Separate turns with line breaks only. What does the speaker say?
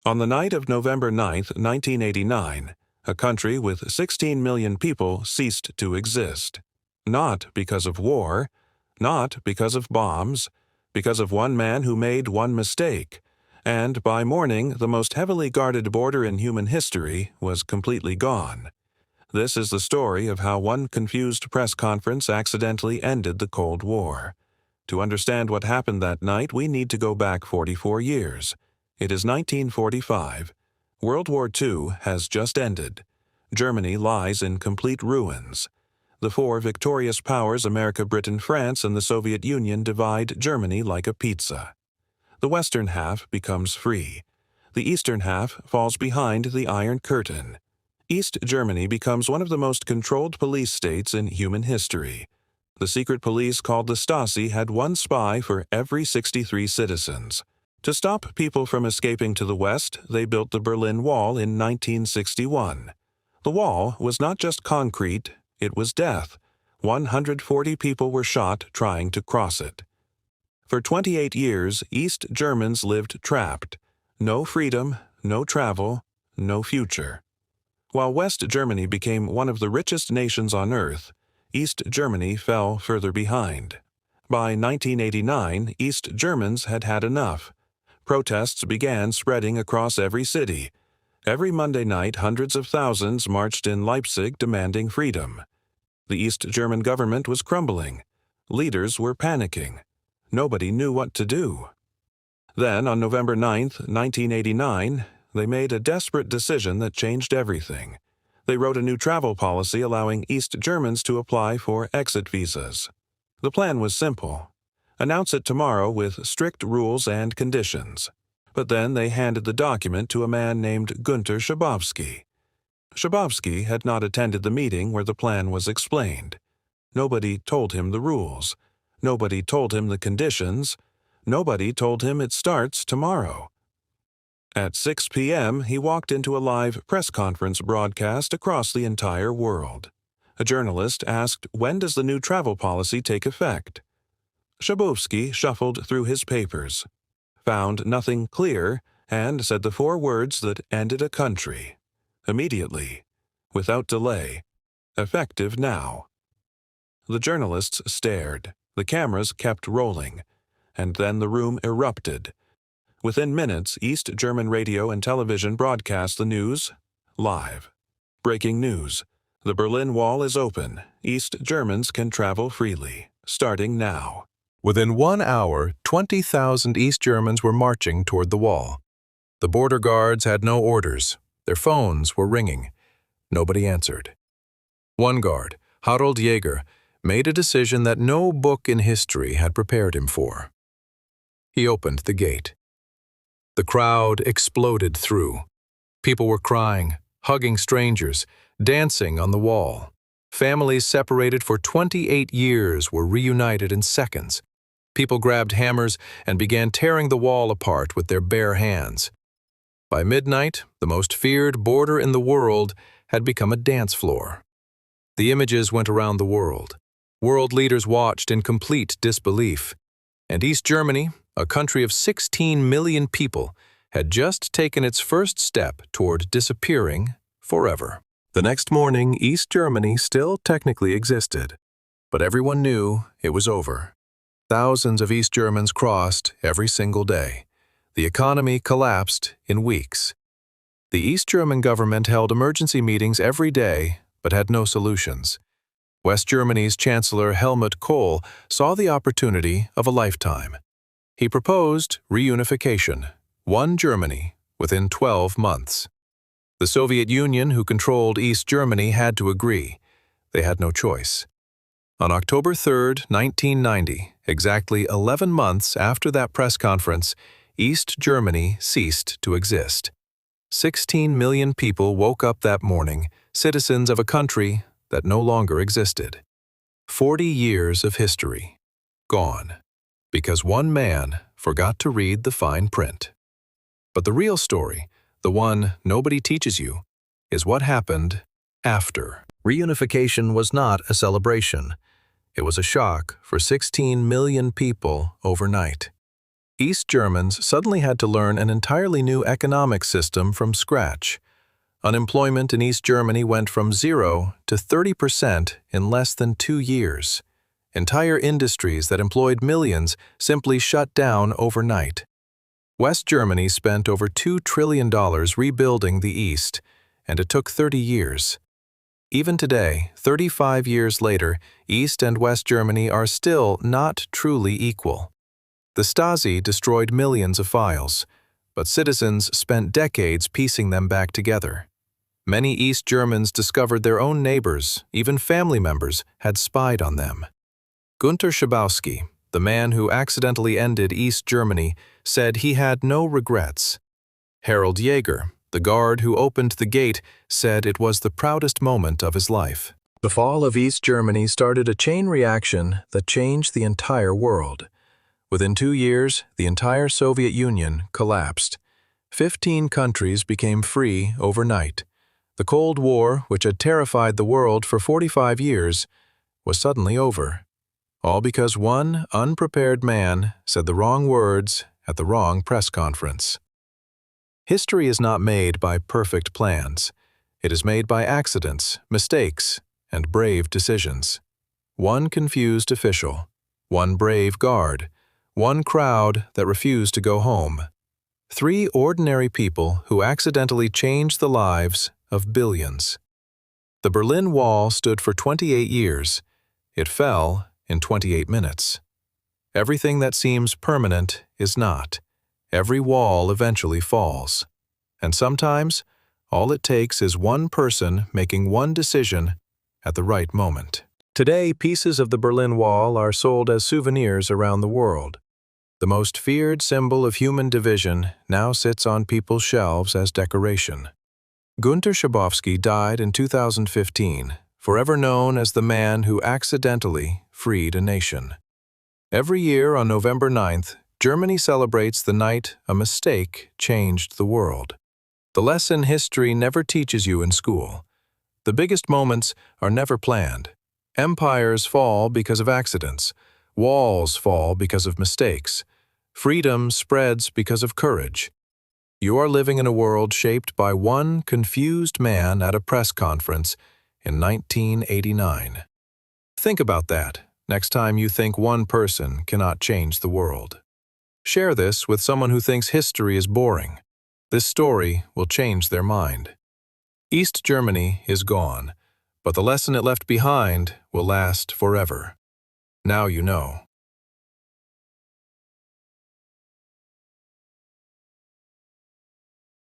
On the night of November 9, 1989, a country with 16 million people ceased to exist. Not because of war, not because of bombs, because of one man who made one mistake, and by morning the most heavily guarded border in human history was completely gone. This is the story of how one confused press conference accidentally ended the Cold War. To understand what happened that night, we need to go back 44 years. It is 1945. World War II has just ended. Germany lies in complete ruins. The four victorious powers, America, Britain, France, and the Soviet Union, divide Germany like a pizza. The western half becomes free. The eastern half falls behind the Iron Curtain. East Germany becomes one of the most controlled police states in human history. The secret police called the Stasi had one spy for every 63 citizens. To stop people from escaping to the west, they built the Berlin Wall in 1961. The wall was not just concrete, it was death. 140 people were shot trying to cross it. For 28 years, East Germans lived trapped. No freedom, no travel, no future. While West Germany became one of the richest nations on earth, East Germany fell further behind. By 1989, East Germans had had enough. Protests began spreading across every city. Every Monday night, hundreds of thousands marched in Leipzig demanding freedom. The East German government was crumbling. Leaders were panicking. Nobody knew what to do. Then, on November 9, 1989, they made a desperate decision that changed everything. They wrote a new travel policy allowing East Germans to apply for exit visas. The plan was simple. Announce it tomorrow with strict rules and conditions. But then they handed the document to a man named Günther Schabowski. Schabowski had not attended the meeting where the plan was explained. Nobody told him the rules. Nobody told him the conditions. Nobody told him it starts tomorrow. At 6 p.m., he walked into a live press conference broadcast across the entire world. A journalist asked, "When does the new travel policy take effect?" Schabowski shuffled through his papers, found nothing clear, and said the four words that ended a country. Immediately, without delay, effective now. The journalists stared. The cameras kept rolling, and then the room erupted. Within minutes, East German radio and television broadcast the news live. Breaking news. The Berlin Wall is open. East Germans can travel freely, starting now.
Within 1 hour, 20,000 East Germans were marching toward the wall. The border guards had no orders. Their phones were ringing. Nobody answered. One guard, Harald Jäger, made a decision that no book in history had prepared him for. He opened the gate. The crowd exploded through. People were crying, hugging strangers, dancing on the wall. Families separated for 28 years were reunited in seconds. People grabbed hammers and began tearing the wall apart with their bare hands. By midnight, the most feared border in the world had become a dance floor. The images went around the world. World leaders watched in complete disbelief. And East Germany, a country of 16 million people, had just taken its first step toward disappearing forever. The next morning, East Germany still technically existed, but everyone knew it was over. Thousands of East Germans crossed every single day. The economy collapsed in weeks. The East German government held emergency meetings every day, but had no solutions. West Germany's Chancellor Helmut Kohl saw the opportunity of a lifetime. He proposed reunification, one Germany, within 12 months. The Soviet Union, who controlled East Germany, had to agree. They had no choice. On October 3, 1990, exactly 11 months after that press conference, East Germany ceased to exist. 16 million people woke up that morning, citizens of a country that no longer existed. 40 years of history, gone, because one man forgot to read the fine print. But the real story, the one nobody teaches you, is what happened after. Reunification was not a celebration. It was a shock for 16 million people overnight. East Germans suddenly had to learn an entirely new economic system from scratch. Unemployment in East Germany went from 0 to 30% in less than 2 years. Entire industries that employed millions simply shut down overnight. West Germany spent over $2 trillion rebuilding the East, and it took 30 years. Even today, 35 years later, East and West Germany are still not truly equal. The Stasi destroyed millions of files, but citizens spent decades piecing them back together. Many East Germans discovered their own neighbors, even family members, had spied on them. Günter Schabowski, the man who accidentally ended East Germany, said he had no regrets. Harold Jaeger, the guard who opened the gate, said it was the proudest moment of his life. The fall of East Germany started a chain reaction that changed the entire world. Within 2 years, the entire Soviet Union collapsed. 15 countries became free overnight. The Cold War, which had terrified the world for 45 years, was suddenly over. All because one unprepared man said the wrong words at the wrong press conference. History is not made by perfect plans. It is made by accidents, mistakes, and brave decisions. One confused official, one brave guard, one crowd that refused to go home. 3 ordinary people who accidentally changed the lives of billions. The Berlin Wall stood for 28 years. It fell in 28 minutes. Everything that seems permanent is not. Every wall eventually falls. And sometimes, all it takes is one person making one decision at the right moment. Today, pieces of the Berlin Wall are sold as souvenirs around the world. The most feared symbol of human division now sits on people's shelves as decoration. Günter Schabowski died in 2015, forever known as the man who accidentally freed a nation. Every year on November 9th, Germany celebrates the night a mistake changed the world. The lesson history never teaches you in school. The biggest moments are never planned. Empires fall because of accidents. Walls fall because of mistakes. Freedom spreads because of courage. You are living in a world shaped by one confused man at a press conference in 1989. Think about that next time you think one person cannot change the world. Share this with someone who thinks history is boring. This story will change their mind. East Germany is gone, but the lesson it left behind will last forever. Now you know.